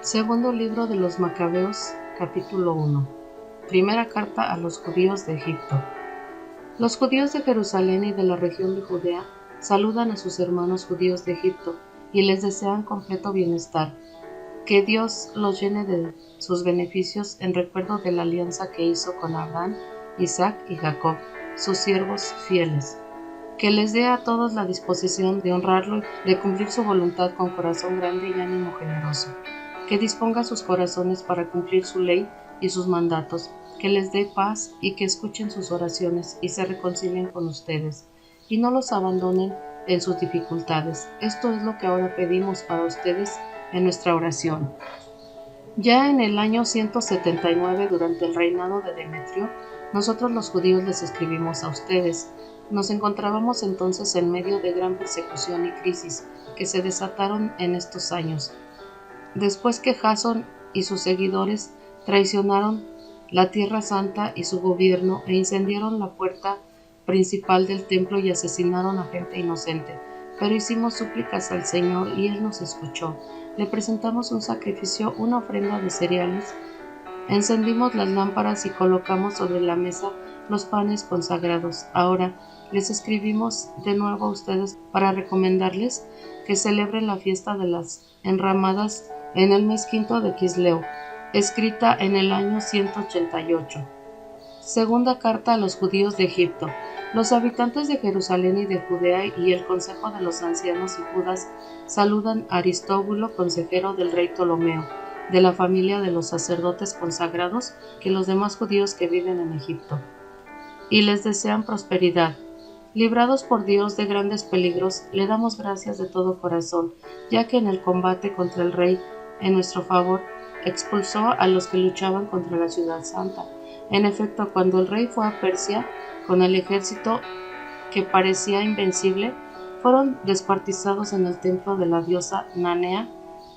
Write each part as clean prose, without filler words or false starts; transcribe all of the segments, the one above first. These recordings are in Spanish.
Segundo libro de los Macabeos, capítulo 1. Primera carta a los judíos de Egipto. Los judíos de Jerusalén y de la región de Judea saludan a sus hermanos judíos de Egipto y les desean completo bienestar. Que Dios los llene de sus beneficios en recuerdo de la alianza que hizo con Abraham, Isaac y Jacob, sus siervos fieles. Que les dé a todos la disposición de honrarlo y de cumplir su voluntad con corazón grande y ánimo generoso. Que disponga sus corazones para cumplir su ley y sus mandatos, que les dé paz y que escuchen sus oraciones y se reconcilien con ustedes, y no los abandonen en sus dificultades. Esto es lo que ahora pedimos para ustedes en nuestra oración. Ya en el año 179, durante el reinado de Demetrio, nosotros los judíos les escribimos a ustedes. Nos encontrábamos entonces en medio de gran persecución y crisis que se desataron en estos años. Después que Jasón y sus seguidores traicionaron la Tierra Santa y su gobierno e incendiaron la puerta principal del templo y asesinaron a gente inocente, pero hicimos súplicas al Señor y Él nos escuchó. Le presentamos un sacrificio, una ofrenda de cereales, encendimos las lámparas y colocamos sobre la mesa los panes consagrados. Ahora les escribimos de nuevo a ustedes para recomendarles que celebren la fiesta de las enramadas en el mes quinto de Quisleu, escrita en el año 188. Segunda carta a los judíos de Egipto. Los habitantes de Jerusalén y de Judea y el consejo de los ancianos y Judas saludan a Aristóbulo, consejero del rey Ptolomeo, de la familia de los sacerdotes consagrados, que los demás judíos que viven en Egipto, y les desean prosperidad. Librados por Dios de grandes peligros, le damos gracias de todo corazón, ya que en el combate contra el rey, en nuestro favor, expulsó a los que luchaban contra la ciudad santa. En efecto, cuando el rey fue a Persia con el ejército que parecía invencible, fueron descuartizados en el templo de la diosa Nanea,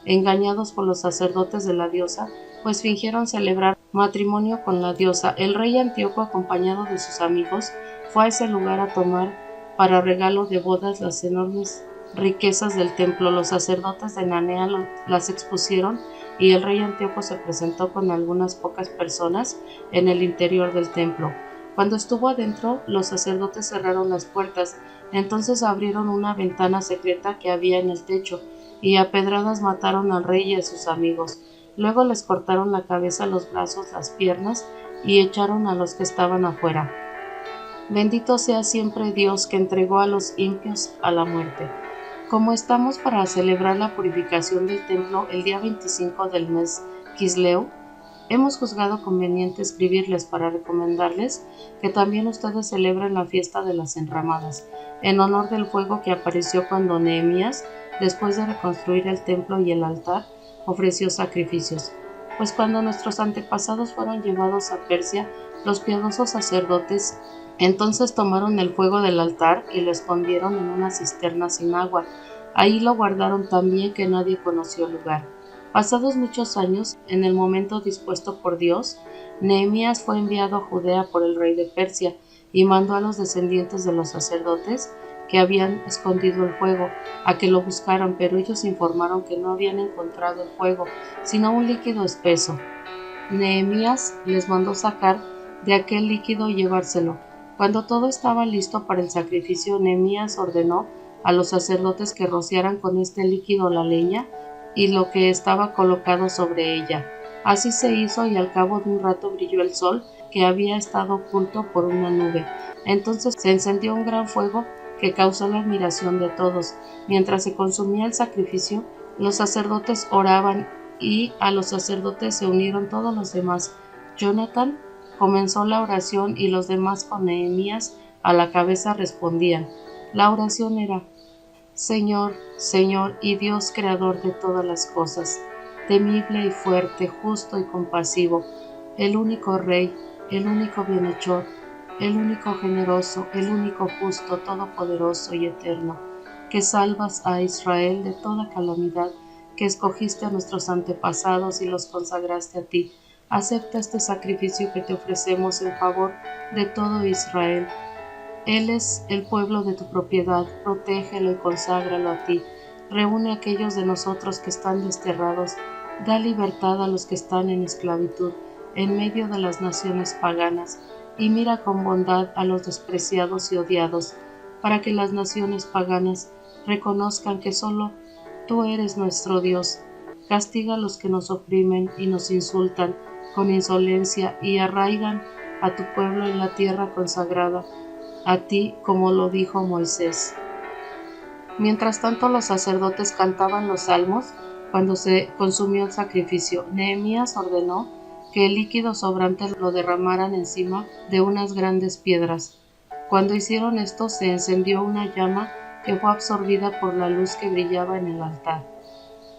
engañados por los sacerdotes de la diosa, pues fingieron celebrar matrimonio con la diosa. El rey Antíoco, acompañado de sus amigos, fue a ese lugar a tomar para regalo de bodas las enormes riquezas del templo. Los sacerdotes de Nanea las expusieron y el rey Antíoco se presentó con algunas pocas personas en el interior del templo. Cuando estuvo adentro, los sacerdotes cerraron las puertas. Entonces abrieron una ventana secreta que había en el techo y a pedradas mataron al rey y a sus amigos. Luego les cortaron la cabeza, los brazos, las piernas y echaron a los que estaban afuera. Bendito sea siempre Dios que entregó a los impios a la muerte. Como estamos para celebrar la purificación del templo el día 25 del mes Quisleu, hemos juzgado conveniente escribirles para recomendarles que también ustedes celebren la fiesta de las enramadas, en honor del fuego que apareció cuando Nehemías, después de reconstruir el templo y el altar, ofreció sacrificios. Pues cuando nuestros antepasados fueron llevados a Persia, los piadosos sacerdotes entonces tomaron el fuego del altar y lo escondieron en una cisterna sin agua. Ahí lo guardaron tan bien que nadie conoció el lugar. Pasados muchos años, en el momento dispuesto por Dios, Nehemías fue enviado a Judea por el rey de Persia y mandó a los descendientes de los sacerdotes que habían escondido el fuego a que lo buscaran, pero ellos informaron que no habían encontrado el fuego, sino un líquido espeso. Nehemías les mandó sacar de aquel líquido y llevárselo. Cuando todo estaba listo para el sacrificio, Nehemías ordenó a los sacerdotes que rociaran con este líquido la leña y lo que estaba colocado sobre ella. Así se hizo y al cabo de un rato brilló el sol, que había estado oculto por una nube. Entonces se encendió un gran fuego que causó la admiración de todos. Mientras se consumía el sacrificio, los sacerdotes oraban y a los sacerdotes se unieron todos los demás. Jonatán comenzó la oración y los demás con Nehemías a la cabeza respondían. La oración era: Señor, Señor y Dios creador de todas las cosas, temible y fuerte, justo y compasivo, el único Rey, el único bienhechor, el único generoso, el único justo, todopoderoso y eterno, que salvas a Israel de toda calamidad, que escogiste a nuestros antepasados y los consagraste a ti. Acepta este sacrificio que te ofrecemos en favor de todo Israel. Él es el pueblo de tu propiedad, protégelo y conságralo a ti. Reúne a aquellos de nosotros que están desterrados da libertad a los que están en esclavitud en medio de las naciones paganas, y mira con bondad a los despreciados y odiados, para que las naciones paganas reconozcan que solo tú eres nuestro Dios. Castiga a los que nos oprimen y nos insultan con insolencia y arraigan a tu pueblo en la tierra consagrada a ti, como lo dijo Moisés. Mientras tanto, los sacerdotes cantaban los salmos. Cuando se consumió el sacrificio, Nehemías ordenó que el líquido sobrante lo derramaran encima de unas grandes piedras. Cuando hicieron esto, se encendió una llama que fue absorbida por la luz que brillaba en el altar.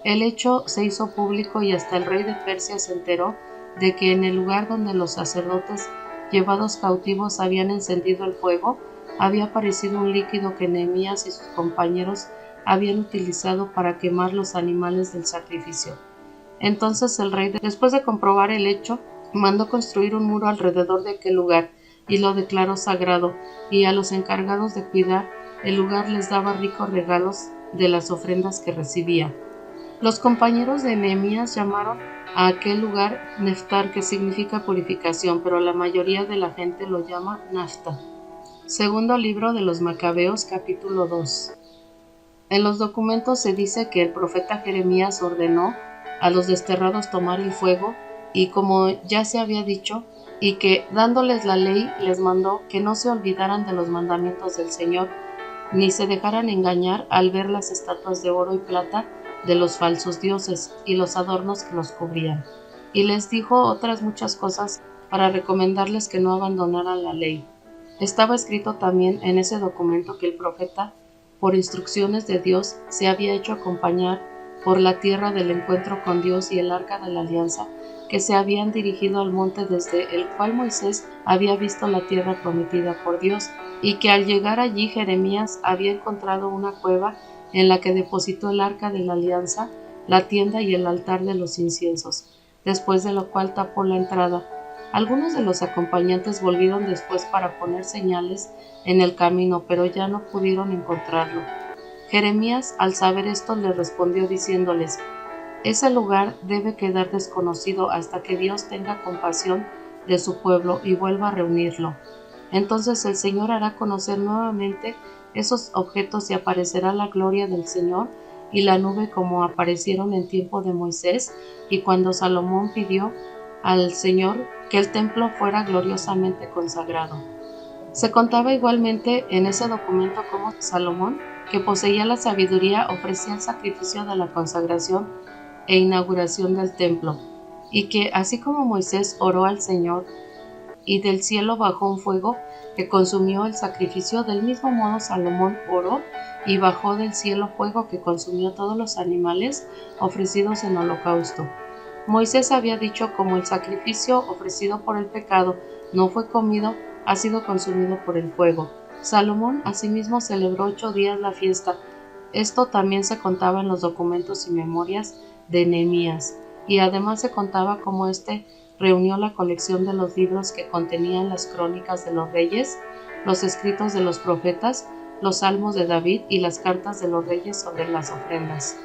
El hecho se hizo público y hasta el rey de Persia se enteró de que en el lugar donde los sacerdotes llevados cautivos habían encendido el fuego, había aparecido un líquido que Nehemías y sus compañeros habían utilizado para quemar los animales del sacrificio. Entonces el rey, después de comprobar el hecho, mandó construir un muro alrededor de aquel lugar y lo declaró sagrado, y a los encargados de cuidar el lugar les daba ricos regalos de las ofrendas que recibía. Los compañeros de Nehemías llamaron a aquel lugar Neftar, que significa purificación, pero la mayoría de la gente lo llama Nafta. Segundo libro de los Macabeos, capítulo 2. En los documentos se dice que el profeta Jeremías ordenó a los desterrados tomar el fuego, y como ya se había dicho, y que dándoles la ley les mandó que no se olvidaran de los mandamientos del Señor, ni se dejaran engañar al ver las estatuas de oro y plata de los falsos dioses y los adornos que los cubrían. Y les dijo otras muchas cosas para recomendarles que no abandonaran la ley. Estaba escrito también en ese documento que el profeta, por instrucciones de Dios, se había hecho acompañar por la tierra del encuentro con Dios y el arca de la alianza, que se habían dirigido al monte desde el cual Moisés había visto la tierra prometida por Dios, y que al llegar allí Jeremías había encontrado una cueva en la que depositó el arca de la alianza, la tienda y el altar de los inciensos, después de lo cual tapó la entrada. Algunos de los acompañantes volvieron después para poner señales en el camino, pero ya no pudieron encontrarlo. Jeremías, al saber esto, les respondió diciéndoles: ese lugar debe quedar desconocido hasta que Dios tenga compasión de su pueblo y vuelva a reunirlo. Entonces el Señor hará conocer nuevamente esos objetos y aparecerá la gloria del Señor y la nube como aparecieron en tiempo de Moisés y cuando Salomón pidió al Señor que el templo fuera gloriosamente consagrado. Se contaba igualmente en ese documento cómo Salomón, que poseía la sabiduría, ofrecía el sacrificio de la consagración e inauguración del templo, y que así como Moisés oró al Señor y del cielo bajó un fuego que consumió el sacrificio, del mismo modo Salomón oró y bajó del cielo fuego que consumió todos los animales ofrecidos en holocausto. Moisés había dicho: como el sacrificio ofrecido por el pecado no fue comido, ha sido consumido por el fuego. Salomón asimismo celebró 8 días la fiesta. Esto también se contaba en los documentos y memorias de Nehemías, y además se contaba cómo éste reunió la colección de los libros que contenían las crónicas de los reyes, los escritos de los profetas, los salmos de David y las cartas de los reyes sobre las ofrendas.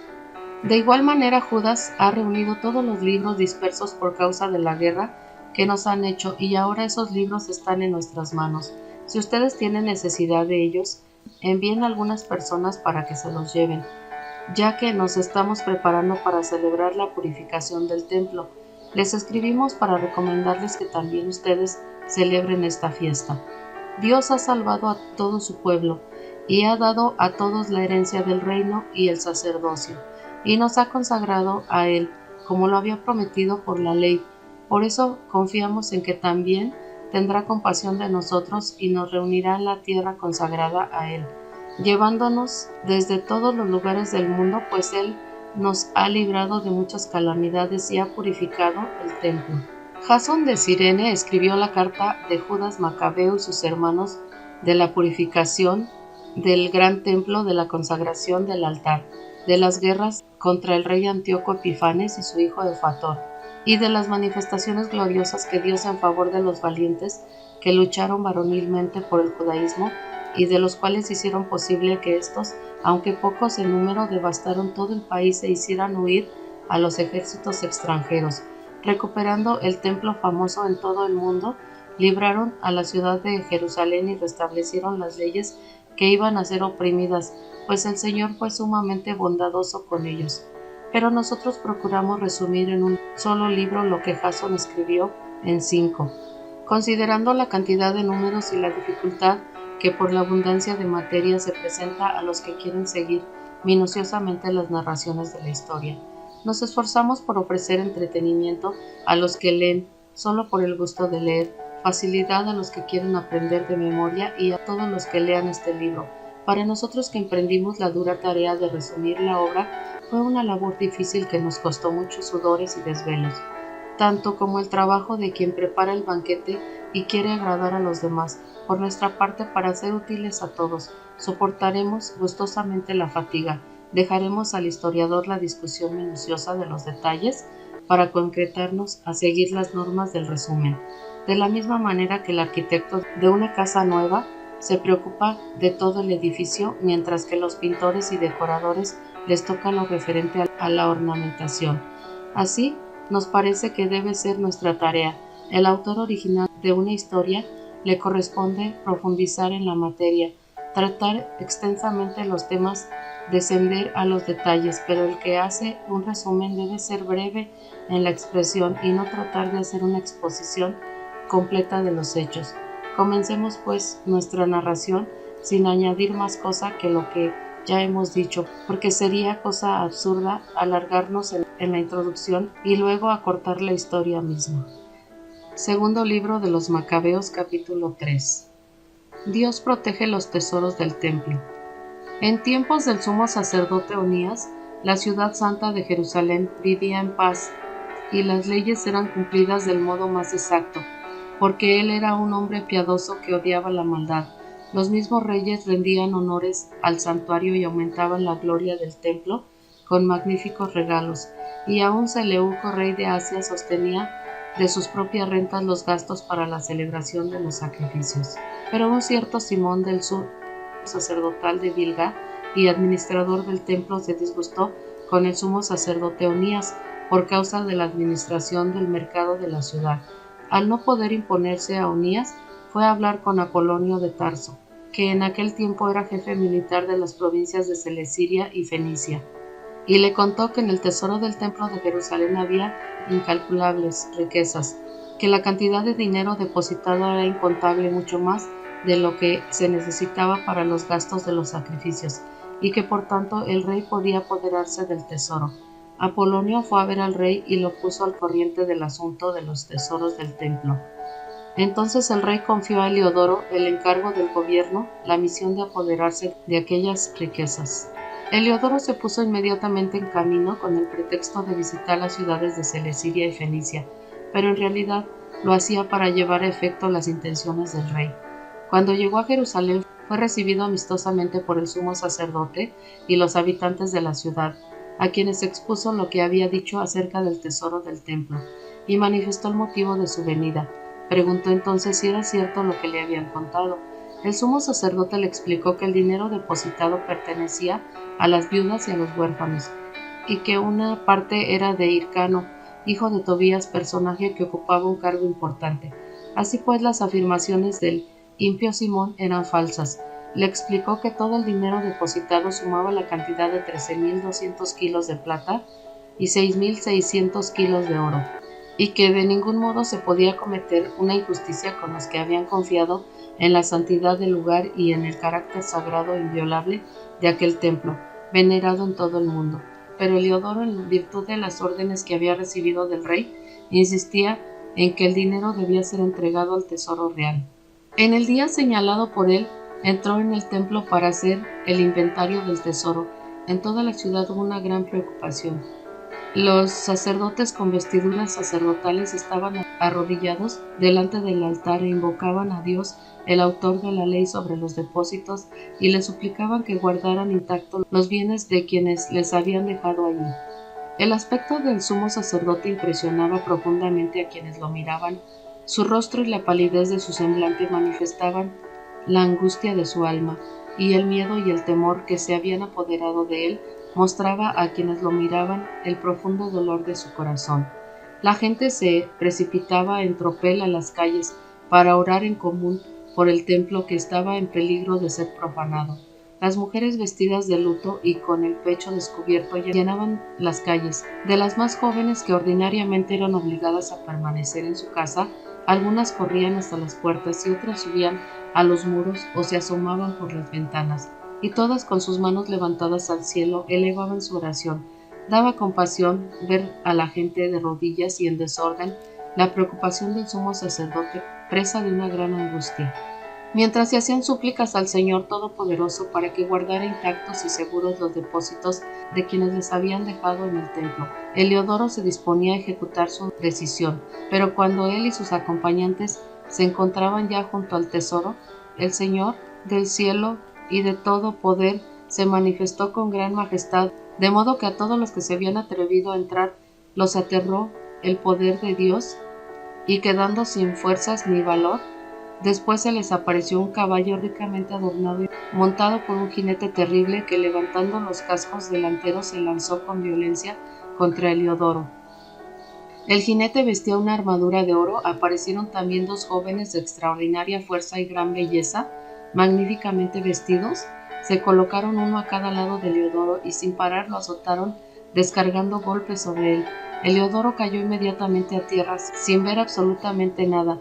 De igual manera, Judas ha reunido todos los libros dispersos por causa de la guerra que nos han hecho, y ahora esos libros están en nuestras manos. Si ustedes tienen necesidad de ellos, envíen a algunas personas para que se los lleven, ya que nos estamos preparando para celebrar la purificación del templo. Les escribimos para recomendarles que también ustedes celebren esta fiesta. Dios ha salvado a todo su pueblo y ha dado a todos la herencia del reino y el sacerdocio, y nos ha consagrado a Él, como lo había prometido por la ley. Por eso confiamos en que también tendrá compasión de nosotros y nos reunirá en la tierra consagrada a Él, llevándonos desde todos los lugares del mundo, pues Él nos ha librado de muchas calamidades y ha purificado el templo. Jasón de Cirene escribió la carta de Judas Macabeo y sus hermanos de la purificación del gran templo, de la consagración del altar, de las guerras contra el rey Antíoco Epifanes y su hijo Efator, y de las manifestaciones gloriosas que dio en favor de los valientes que lucharon varonilmente por el judaísmo, y de los cuales hicieron posible que estos, aunque pocos en número, devastaron todo el país e hicieran huir a los ejércitos extranjeros. Recuperando el templo famoso en todo el mundo, libraron a la ciudad de Jerusalén y restablecieron las leyes que iban a ser oprimidas, pues el Señor fue sumamente bondadoso con ellos. Pero nosotros procuramos resumir en un solo libro lo que Jasón escribió en 5. Considerando la cantidad de números y la dificultad que por la abundancia de materia se presenta a los que quieren seguir minuciosamente las narraciones de la historia, nos esforzamos por ofrecer entretenimiento a los que leen solo por el gusto de leer, facilidad a los que quieren aprender de memoria y a todos los que lean este libro. Para nosotros que emprendimos la dura tarea de resumir la obra, fue una labor difícil que nos costó muchos sudores y desvelos, tanto como el trabajo de quien prepara el banquete y quiere agradar a los demás. Por nuestra parte, para ser útiles a todos, soportaremos gustosamente la fatiga, dejaremos al historiador la discusión minuciosa de los detalles para concretarnos a seguir las normas del resumen. De la misma manera que el arquitecto de una casa nueva se preocupa de todo el edificio, mientras que los pintores y decoradores les toca lo referente a la ornamentación. Así, nos parece que debe ser nuestra tarea. El autor original de una historia le corresponde profundizar en la materia, tratar extensamente los temas, descender a los detalles, pero el que hace un resumen debe ser breve en la expresión y no tratar de hacer una exposición completa de los hechos. Comencemos pues nuestra narración sin añadir más cosa que lo que ya hemos dicho, porque sería cosa absurda alargarnos en la introducción y luego acortar la historia misma. Segundo libro de los Macabeos, capítulo 3. Dios protege los tesoros del templo. En tiempos del sumo sacerdote Onías, la ciudad santa de Jerusalén vivía en paz y las leyes eran cumplidas del modo más exacto, porque él era un hombre piadoso que odiaba la maldad. Los mismos reyes rendían honores al santuario y aumentaban la gloria del templo con magníficos regalos, y aún Seleuco, rey de Asia, sostenía de sus propias rentas los gastos para la celebración de los sacrificios. Pero un cierto Simón del Sur, sacerdotal de Bilga y administrador del templo, se disgustó con el sumo sacerdote Onías por causa de la administración del mercado de la ciudad. Al no poder imponerse a Onías, fue a hablar con Apolonio de Tarso, que en aquel tiempo era jefe militar de las provincias de Celesia y Fenicia, y le contó que en el tesoro del templo de Jerusalén había incalculables riquezas, que la cantidad de dinero depositado era incontable, mucho más de lo que se necesitaba para los gastos de los sacrificios, y que por tanto el rey podía apoderarse del tesoro. Apolonio fue a ver al rey y lo puso al corriente del asunto de los tesoros del templo. Entonces el rey confió a Heliodoro el encargo del gobierno, la misión de apoderarse de aquellas riquezas. Heliodoro se puso inmediatamente en camino con el pretexto de visitar las ciudades de Celesia y Fenicia, pero en realidad lo hacía para llevar a efecto las intenciones del rey. Cuando llegó a Jerusalén, fue recibido amistosamente por el sumo sacerdote y los habitantes de la ciudad, a quienes expuso lo que había dicho acerca del tesoro del templo, y manifestó el motivo de su venida. Preguntó entonces si era cierto lo que le habían contado. El sumo sacerdote le explicó que el dinero depositado pertenecía a las viudas y a los huérfanos, y que una parte era de Hircano, hijo de Tobías, personaje que ocupaba un cargo importante. Así pues, las afirmaciones del impío Simón eran falsas. Le explicó que todo el dinero depositado sumaba la cantidad de 13.200 kilos de plata y 6.600 kilos de oro, y que de ningún modo se podía cometer una injusticia con los que habían confiado en la santidad del lugar y en el carácter sagrado e inviolable de aquel templo, venerado en todo el mundo. Pero Heliodoro, en virtud de las órdenes que había recibido del rey, insistía en que el dinero debía ser entregado al tesoro real. En el día señalado por él, entró en el templo para hacer el inventario del tesoro. En toda la ciudad hubo una gran preocupación. Los sacerdotes con vestiduras sacerdotales estaban arrodillados delante del altar e invocaban a Dios, el autor de la ley, sobre los depósitos, y le suplicaban que guardaran intactos los bienes de quienes les habían dejado allí. El aspecto del sumo sacerdote impresionaba profundamente a quienes lo miraban. Su rostro y la palidez de su semblante manifestaban la angustia de su alma, y el miedo y el temor que se habían apoderado de él mostraba a quienes lo miraban el profundo dolor de su corazón. La gente se precipitaba en tropel a las calles para orar en común por el templo que estaba en peligro de ser profanado. Las mujeres vestidas de luto y con el pecho descubierto llenaban las calles. De las más jóvenes, que ordinariamente eran obligadas a permanecer en su casa, algunas corrían hasta las puertas y otras subían a los muros o se asomaban por las ventanas, y todas con sus manos levantadas al cielo elevaban su oración. Daba compasión ver a la gente de rodillas y en desorden, la preocupación del sumo sacerdote, presa de una gran angustia. Mientras se hacían súplicas al Señor Todopoderoso para que guardara intactos y seguros los depósitos de quienes les habían dejado en el templo, Heliodoro se disponía a ejecutar su decisión, pero cuando él y sus acompañantes se encontraban ya junto al tesoro, el Señor del cielo y de todo poder se manifestó con gran majestad, de modo que a todos los que se habían atrevido a entrar los aterró el poder de Dios, y quedando sin fuerzas ni valor, después se les apareció un caballo ricamente adornado y montado por un jinete terrible que, levantando los cascos delanteros, se lanzó con violencia contra Heliodoro. El jinete vestía una armadura de oro. Aparecieron también dos jóvenes de extraordinaria fuerza y gran belleza, magníficamente vestidos. Se colocaron uno a cada lado de Heliodoro y sin parar lo azotaron, descargando golpes sobre él. Heliodoro cayó inmediatamente a tierra sin ver absolutamente nada.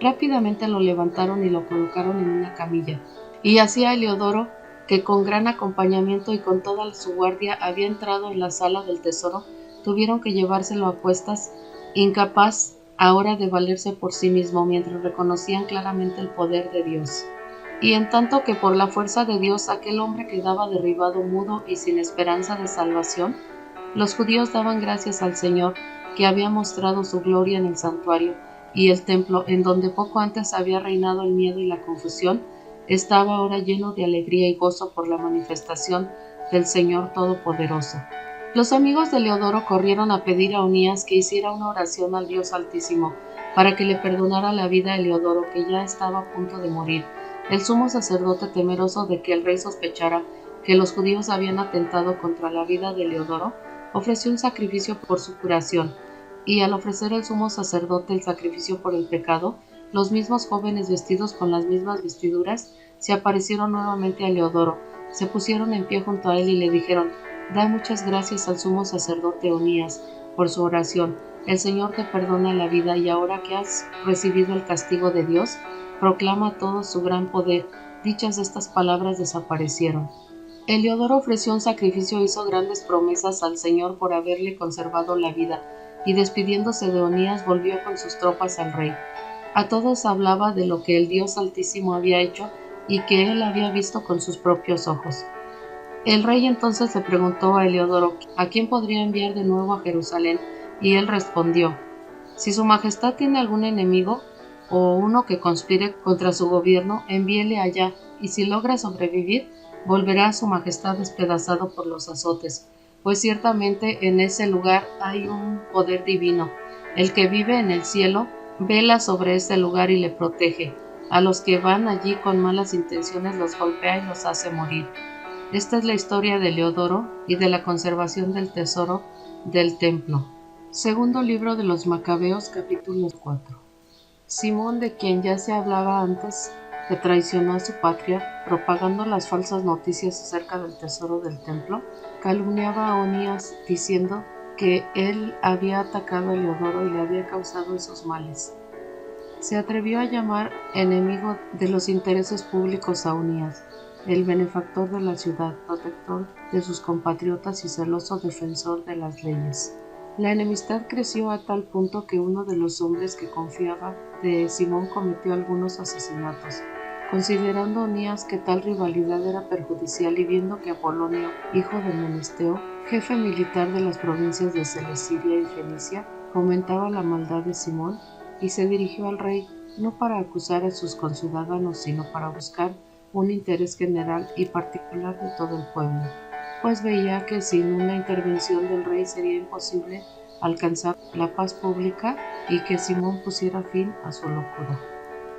Rápidamente lo levantaron y lo colocaron en una camilla. Y así a Heliodoro, que con gran acompañamiento y con toda su guardia había entrado en la sala del tesoro, tuvieron que llevárselo a cuestas, incapaz ahora de valerse por sí mismo, mientras reconocían claramente el poder de Dios. Y en tanto que por la fuerza de Dios aquel hombre quedaba derribado, mudo y sin esperanza de salvación, los judíos daban gracias al Señor, que había mostrado su gloria en el santuario, y el templo, en donde poco antes había reinado el miedo y la confusión, estaba ahora lleno de alegría y gozo por la manifestación del Señor Todopoderoso. Los amigos de Heliodoro corrieron a pedir a Onías que hiciera una oración al Dios Altísimo para que le perdonara la vida a Heliodoro, que ya estaba a punto de morir. El sumo sacerdote, temeroso de que el rey sospechara que los judíos habían atentado contra la vida de Heliodoro, ofreció un sacrificio por su curación, y al ofrecer el sumo sacerdote el sacrificio por el pecado, los mismos jóvenes vestidos con las mismas vestiduras se aparecieron nuevamente a Heliodoro, se pusieron en pie junto a él y le dijeron: «Da muchas gracias al sumo sacerdote Onías por su oración. El Señor te perdona la vida, y ahora que has recibido el castigo de Dios, proclama a todos su gran poder». Dichas estas palabras, desaparecieron. Heliodoro ofreció un sacrificio e hizo grandes promesas al Señor por haberle conservado la vida, y despidiéndose de Onías volvió con sus tropas al rey. A todos hablaba de lo que el Dios Altísimo había hecho y que él había visto con sus propios ojos. El rey entonces le preguntó a Heliodoro a quién podría enviar de nuevo a Jerusalén, y él respondió: «Si su majestad tiene algún enemigo o uno que conspire contra su gobierno, envíele allá, y si logra sobrevivir, volverá a su majestad despedazado por los azotes, pues ciertamente en ese lugar hay un poder divino. El que vive en el cielo vela sobre ese lugar y le protege. A los que van allí con malas intenciones los golpea y los hace morir». Esta es la historia de Heliodoro y de la conservación del tesoro del templo. Segundo libro de los Macabeos, capítulo 4. Simón, de quien ya se hablaba antes, que traicionó a su patria, propagando las falsas noticias acerca del tesoro del templo, calumniaba a Onías diciendo que él había atacado a Heliodoro y le había causado esos males. Se atrevió a llamar enemigo de los intereses públicos a Onías, el benefactor de la ciudad, protector de sus compatriotas y celoso defensor de las leyes. La enemistad creció a tal punto que uno de los hombres que confiaba de Simón cometió algunos asesinatos. Considerando Onías que tal rivalidad era perjudicial, y viendo que Apolonio, hijo de Menesteo, jefe militar de las provincias de Celesia y Fenicia, comentaba la maldad de Simón, y se dirigió al rey, no para acusar a sus conciudadanos, sino para buscar un interés general y particular de todo el pueblo, pues veía que sin una intervención del rey sería imposible alcanzar la paz pública y que Simón pusiera fin a su locura.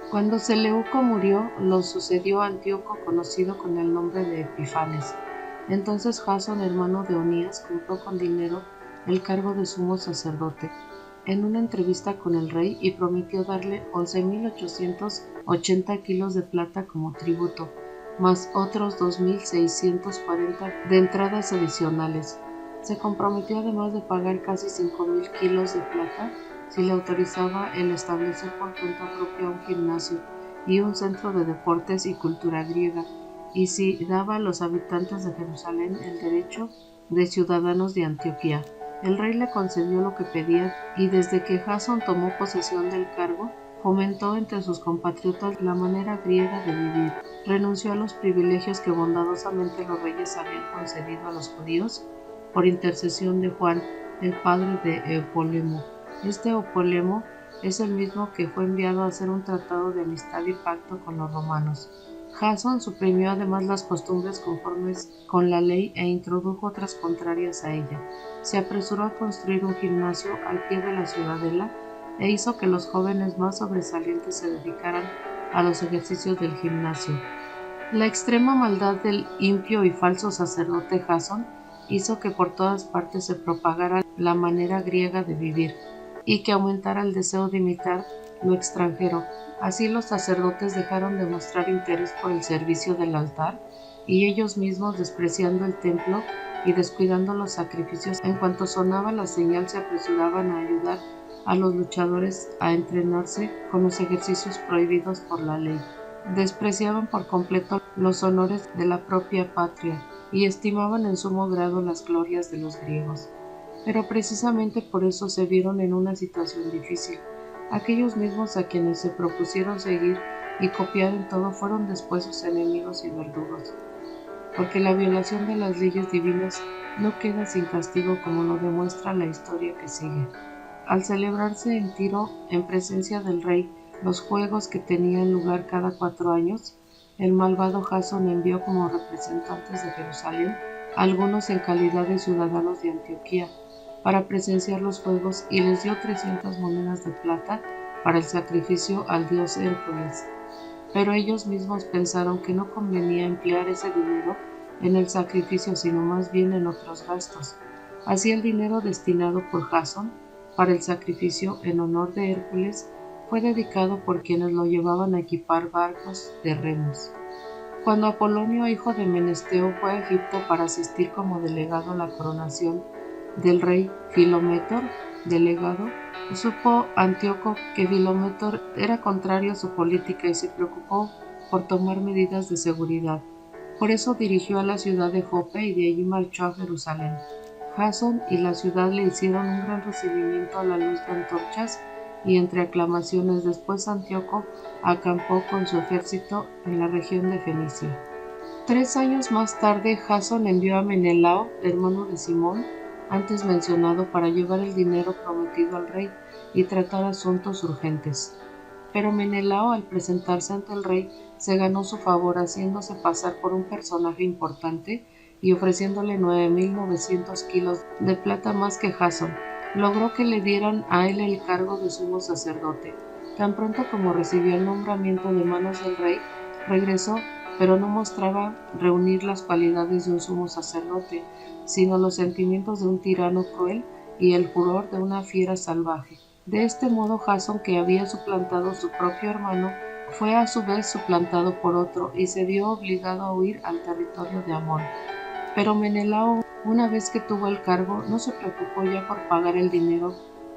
Cuando Seleuco murió, lo sucedió Antíoco, conocido con el nombre de Epifanes. Entonces Jasón, hermano de Onías, compró con dinero el cargo de sumo sacerdote en una entrevista con el rey y prometió darle 11.880 kilos de plata como tributo, más otros 2.640 de entradas adicionales. Se comprometió además de pagar casi 5.000 kilos de plata si le autorizaba el establecer por cuenta propia un gimnasio y un centro de deportes y cultura griega, y si daba a los habitantes de Jerusalén el derecho de ciudadanos de Antioquía. El rey le concedió lo que pedía, y desde que Jasón tomó posesión del cargo, fomentó entre sus compatriotas la manera griega de vivir. Renunció a los privilegios que bondadosamente los reyes habían concedido a los judíos por intercesión de Juan, el padre de Eupolemo. Este Eupolemo es el mismo que fue enviado a hacer un tratado de amistad y pacto con los romanos. Jasón suprimió además las costumbres conformes con la ley e introdujo otras contrarias a ella. Se apresuró a construir un gimnasio al pie de la ciudadela e hizo que los jóvenes más sobresalientes se dedicaran a los ejercicios del gimnasio. La extrema maldad del impío y falso sacerdote Jasón hizo que por todas partes se propagara la manera griega de vivir y que aumentara el deseo de imitar lo extranjero. Así los sacerdotes dejaron de mostrar interés por el servicio del altar y ellos mismos, despreciando el templo y descuidando los sacrificios, en cuanto sonaba la señal se apresuraban a ayudar a los luchadores a entrenarse con los ejercicios prohibidos por la ley. Despreciaban por completo los honores de la propia patria y estimaban en sumo grado las glorias de los griegos. Pero precisamente por eso se vieron en una situación difícil. Aquellos mismos a quienes se propusieron seguir y copiar en todo fueron después sus enemigos y verdugos, porque la violación de las leyes divinas no queda sin castigo, como lo demuestra la historia que sigue. Al celebrarse en Tiro, en presencia del rey, los juegos que tenían lugar cada 4 años, el malvado Jasón envió como representantes de Jerusalén algunos en calidad de ciudadanos de Antioquía para presenciar los juegos y les dio 300 monedas de plata para el sacrificio al dios Hércules. Pero ellos mismos pensaron que no convenía emplear ese dinero en el sacrificio, sino más bien en otros gastos. Así el dinero destinado por Jasón para el sacrificio en honor de Hércules fue dedicado por quienes lo llevaban a equipar barcos de remos. Cuando Apolonio, hijo de Menesteo, fue a Egipto para asistir como delegado a la coronación del rey Filométor, delegado, supo Antíoco que Filométor era contrario a su política y se preocupó por tomar medidas de seguridad. Por eso dirigió a la ciudad de Jope y de allí marchó a Jerusalén. Jasón y la ciudad le hicieron un gran recibimiento a la luz de antorchas y entre aclamaciones. Después Antíoco acampó con su ejército en la región de Fenicia. 3 años más tarde, Jasón envió a Menelao, hermano de Simón, antes mencionado, para llevar el dinero prometido al rey y tratar asuntos urgentes. Pero Menelao, al presentarse ante el rey, se ganó su favor haciéndose pasar por un personaje importante y ofreciéndole 9.900 kilos de plata más que Jasón. Logró que le dieran a él el cargo de sumo sacerdote. Tan pronto como recibió el nombramiento de manos del rey, regresó, pero no mostraba reunir las cualidades de un sumo sacerdote, sino los sentimientos de un tirano cruel y el furor de una fiera salvaje. De este modo, Jasón, que había suplantado a su propio hermano, fue a su vez suplantado por otro y se vio obligado a huir al territorio de Amón. Pero Menelao, una vez que tuvo el cargo, no se preocupó ya por pagar el dinero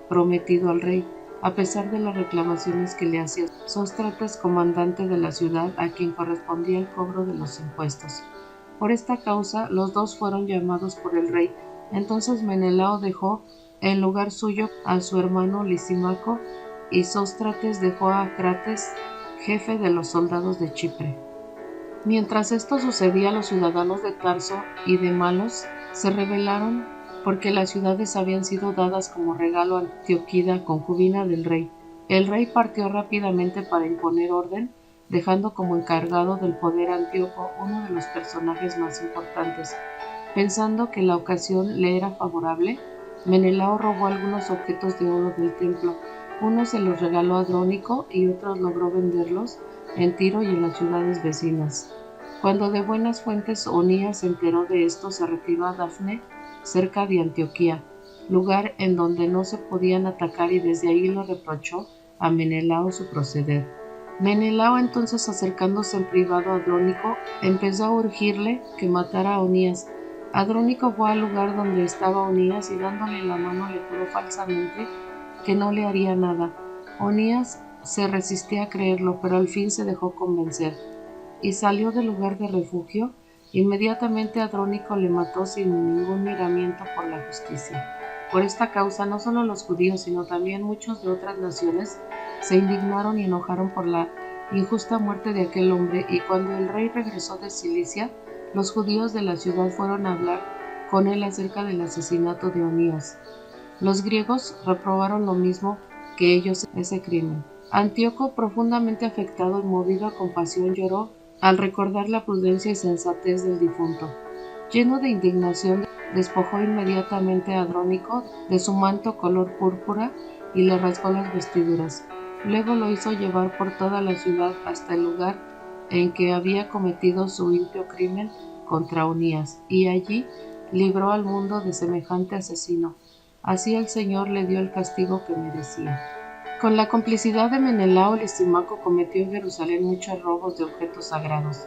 prometido al rey, a pesar de las reclamaciones que le hacía Sóstrates, comandante de la ciudad, a quien correspondía el cobro de los impuestos. Por esta causa, los dos fueron llamados por el rey. Entonces Menelao dejó en lugar suyo a su hermano Lisímaco, y Sóstrates dejó a Crates, jefe de los soldados de Chipre. Mientras esto sucedía, los ciudadanos de Tarso y de Malos se rebelaron porque las ciudades habían sido dadas como regalo a Antioquida, concubina del rey. El rey partió rápidamente para imponer orden, dejando como encargado del poder a Antíoco, uno de los personajes más importantes. Pensando que la ocasión le era favorable, Menelao robó algunos objetos de oro del templo. Unos se los regaló a Andrónico y otros logró venderlos en Tiro y en las ciudades vecinas. Cuando de buenas fuentes Onías se enteró de esto, se retiró a Dafne, cerca de Antioquía, lugar en donde no se podían atacar, y desde allí le reprochó a Menelao su proceder. Menelao entonces, acercándose en privado a Andrónico, empezó a urgirle que matara a Onías. Andrónico fue al lugar donde estaba Onías y dándole la mano le juró falsamente que no le haría nada. Onías se resistía a creerlo, pero al fin se dejó convencer y salió del lugar de refugio. Inmediatamente Andrónico le mató sin ningún miramiento por la justicia. Por esta causa, no solo los judíos, sino también muchos de otras naciones se indignaron y enojaron por la injusta muerte de aquel hombre, y cuando el rey regresó de Cilicia, los judíos de la ciudad fueron a hablar con él acerca del asesinato de Onías. Los griegos reprobaron lo mismo que ellos ese crimen. Antíoco, profundamente afectado y movido a compasión, lloró al recordar la prudencia y sensatez del difunto. Lleno de indignación, despojó inmediatamente a Andrónico de su manto color púrpura y le rasgó las vestiduras. Luego lo hizo llevar por toda la ciudad hasta el lugar en que había cometido su impío crimen contra Onías, y allí libró al mundo de semejante asesino. Así el Señor le dio el castigo que merecía. Con la complicidad de Menelao, Lisímaco cometió en Jerusalén muchos robos de objetos sagrados.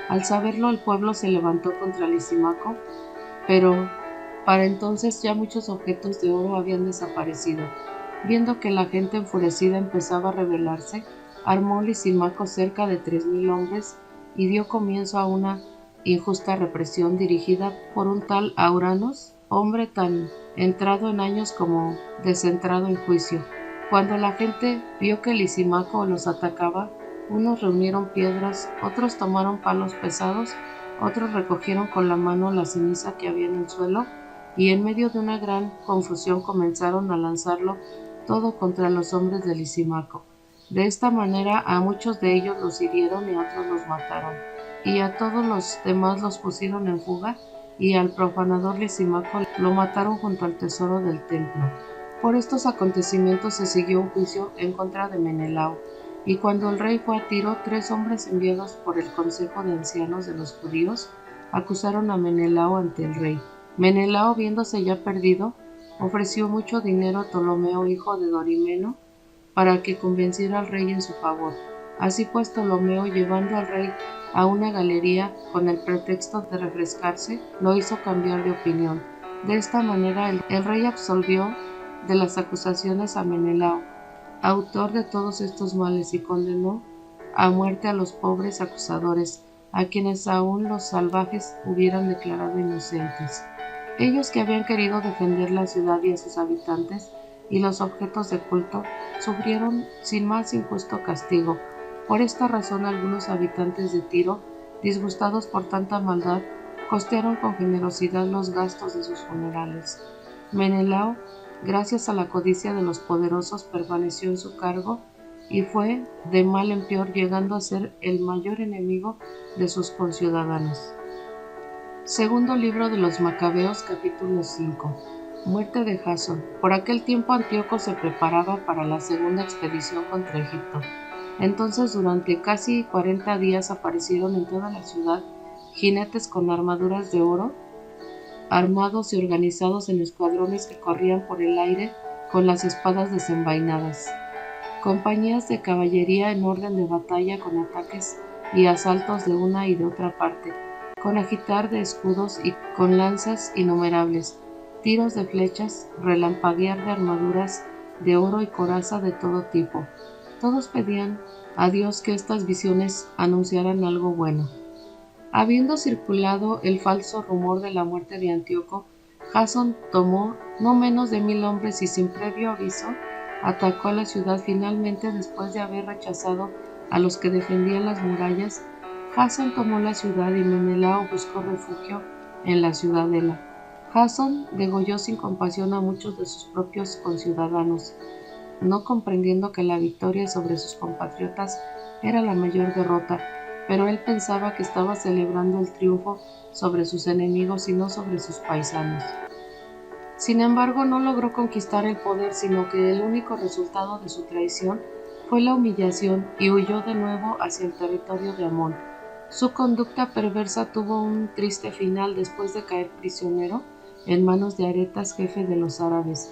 Al saberlo, el pueblo se levantó contra Lisímaco, pero para entonces ya muchos objetos de oro habían desaparecido. Viendo que la gente enfurecida empezaba a rebelarse, armó Lisímaco cerca de 3000 hombres y dio comienzo a una injusta represión dirigida por un tal Auranos, hombre tan entrado en años como descentrado en juicio. Cuando la gente vio que Lisímaco los atacaba, unos reunieron piedras, otros tomaron palos pesados, otros recogieron con la mano la ceniza que había en el suelo, y en medio de una gran confusión comenzaron a lanzarlo todo contra los hombres de Lisímaco. De esta manera a muchos de ellos los hirieron y a otros los mataron, y a todos los demás los pusieron en fuga, y al profanador Lisímaco lo mataron junto al tesoro del templo. Por estos acontecimientos se siguió un juicio en contra de Menelao, y cuando el rey fue a Tiro, 3 hombres enviados por el consejo de ancianos de los judíos acusaron a Menelao ante el rey. Menelao, viéndose ya perdido, ofreció mucho dinero a Ptolomeo, hijo de Dorimeno, para que convenciera al rey en su favor. Así pues, Ptolomeo, llevando al rey a una galería con el pretexto de refrescarse, lo hizo cambiar de opinión. De esta manera el rey absolvió de las acusaciones a Menelao, autor de todos estos males, y condenó a muerte a los pobres acusadores, a quienes aún los salvajes hubieran declarado inocentes. Ellos, que habían querido defender la ciudad y a sus habitantes y los objetos de culto, sufrieron sin más injusto castigo. Por esta razón, algunos habitantes de Tiro, disgustados por tanta maldad, costearon con generosidad los gastos de sus funerales. Menelao, gracias a la codicia de los poderosos, permaneció en su cargo y fue de mal en peor, llegando a ser el mayor enemigo de sus conciudadanos. Segundo libro de los Macabeos, capítulo 5. Muerte de Jasón. Por aquel tiempo Antíoco se preparaba para la segunda expedición contra Egipto. Entonces durante casi 40 días aparecieron en toda la ciudad jinetes con armaduras de oro, armados y organizados en escuadrones que corrían por el aire con las espadas desenvainadas. Compañías de caballería en orden de batalla con ataques y asaltos de una y de otra parte, con agitar de escudos y con lanzas innumerables, tiros de flechas, relampaguear de armaduras de oro y coraza de todo tipo. Todos pedían a Dios que estas visiones anunciaran algo bueno. Habiendo circulado el falso rumor de la muerte de Antíoco, Jasón tomó no menos de 1000 hombres y sin previo aviso atacó a la ciudad. Finalmente, después de haber rechazado a los que defendían las murallas, Jasón tomó la ciudad y Menelao buscó refugio en la ciudadela. Jasón degolló sin compasión a muchos de sus propios conciudadanos, no comprendiendo que la victoria sobre sus compatriotas era la mayor derrota, pero él pensaba que estaba celebrando el triunfo sobre sus enemigos y no sobre sus paisanos. Sin embargo, no logró conquistar el poder, sino que el único resultado de su traición fue la humillación, y huyó de nuevo hacia el territorio de Amón. Su conducta perversa tuvo un triste final después de caer prisionero en manos de Aretas, jefe de los árabes.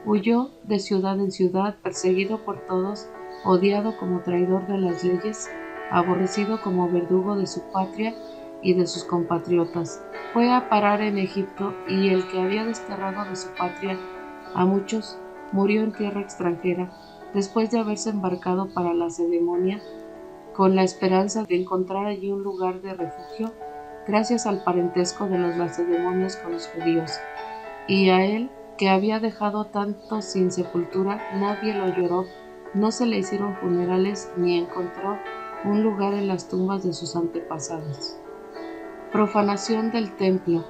Huyó de ciudad en ciudad, perseguido por todos, odiado como traidor de las leyes, aborrecido como verdugo de su patria y de sus compatriotas. Fue a parar en Egipto, y el que había desterrado de su patria a muchos murió en tierra extranjera, después de haberse embarcado para la Lacedemonia, con la esperanza de encontrar allí un lugar de refugio, gracias al parentesco de los lacedemonios con los judíos. Y a él, que había dejado tanto sin sepultura, nadie lo lloró, no se le hicieron funerales, ni encontró un lugar en las tumbas de sus antepasados. Profanación del templo.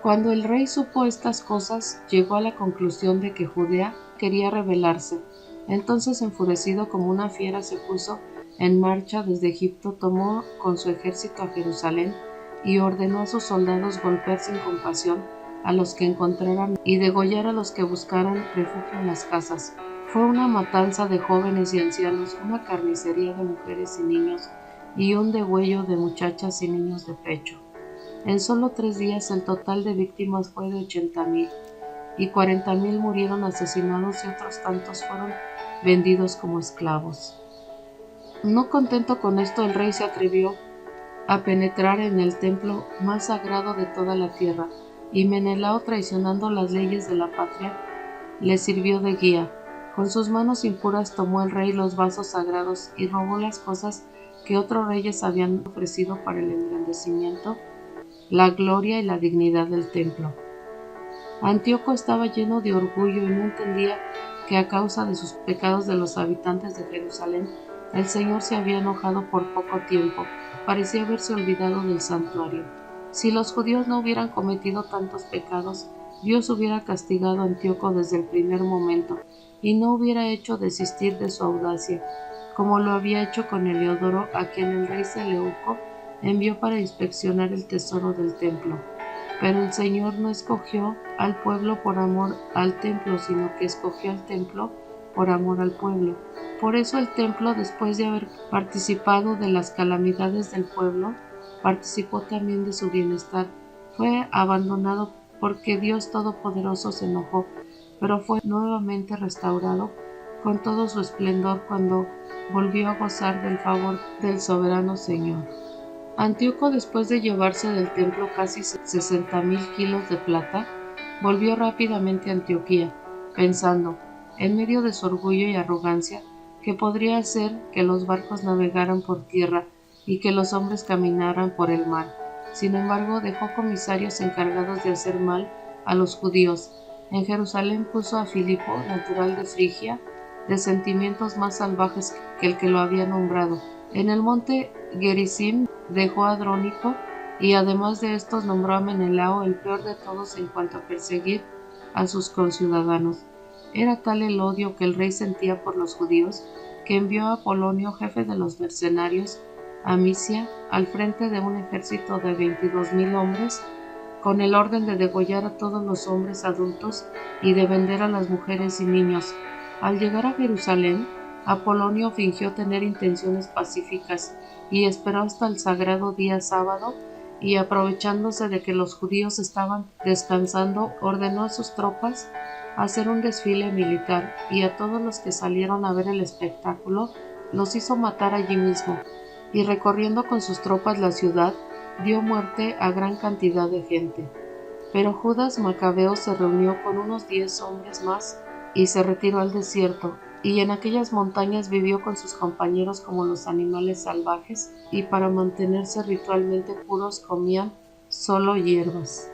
Cuando el rey supo estas cosas, llegó a la conclusión de que Judea quería rebelarse. Entonces, enfurecido como una fiera, se puso en marcha desde Egipto, tomó con su ejército a Jerusalén y ordenó a sus soldados golpear sin compasión a los que encontraran y degollar a los que buscaran refugio en las casas. Fue una matanza de jóvenes y ancianos, una carnicería de mujeres y niños, y un degüello de muchachas y niños de pecho. En solo 3 días el total de víctimas fue de 80,000, y 40,000 murieron asesinados y otros tantos fueron vendidos como esclavos. No contento con esto, el rey se atrevió a penetrar en el templo más sagrado de toda la tierra, y Menelao, traicionando las leyes de la patria, le sirvió de guía. Con sus manos impuras tomó el rey los vasos sagrados y robó las cosas que otros reyes habían ofrecido para el engrandecimiento, la gloria y la dignidad del templo. Antíoco estaba lleno de orgullo y no entendía que a causa de sus pecados de los habitantes de Jerusalén, el Señor se había enojado por poco tiempo. Parecía haberse olvidado del santuario. Si los judíos no hubieran cometido tantos pecados, Dios hubiera castigado a Antíoco desde el primer momento y no hubiera hecho desistir de su audacia, como lo había hecho con Heliodoro, a quien el rey Seleuco envió para inspeccionar el tesoro del templo. Pero el Señor no escogió al pueblo por amor al templo, sino que escogió al templo por amor al pueblo. Por eso el templo, después de haber participado de las calamidades del pueblo, participó también de su bienestar. Fue abandonado porque Dios Todopoderoso se enojó, pero fue nuevamente restaurado con todo su esplendor cuando volvió a gozar del favor del soberano Señor. Antíoco, después de llevarse del templo casi 60,000 kilos de plata, volvió rápidamente a Antioquía, pensando, en medio de su orgullo y arrogancia, que podría hacer que los barcos navegaran por tierra y que los hombres caminaran por el mar. Sin embargo, dejó comisarios encargados de hacer mal a los judíos. En Jerusalén puso a Filipo, natural de Frigia, de sentimientos más salvajes que el que lo había nombrado. En el monte Gerizim dejó a Andrónico, y además de estos nombró a Menelao, el peor de todos en cuanto a perseguir a sus conciudadanos. Era tal el odio que el rey sentía por los judíos, que envió a Polonio, jefe de los mercenarios, a Misia, al frente de un ejército de 22,000 hombres, con el orden de degollar a todos los hombres adultos y de vender a las mujeres y niños. Al llegar a Jerusalén, Apolonio fingió tener intenciones pacíficas y esperó hasta el sagrado día sábado, y aprovechándose de que los judíos estaban descansando, ordenó a sus tropas hacer un desfile militar, y a todos los que salieron a ver el espectáculo los hizo matar allí mismo, y recorriendo con sus tropas la ciudad, dio muerte a gran cantidad de gente. Pero Judas Macabeo se reunió con unos 10 hombres más y se retiró al desierto, y en aquellas montañas vivió con sus compañeros como los animales salvajes, y para mantenerse ritualmente puros comían solo hierbas.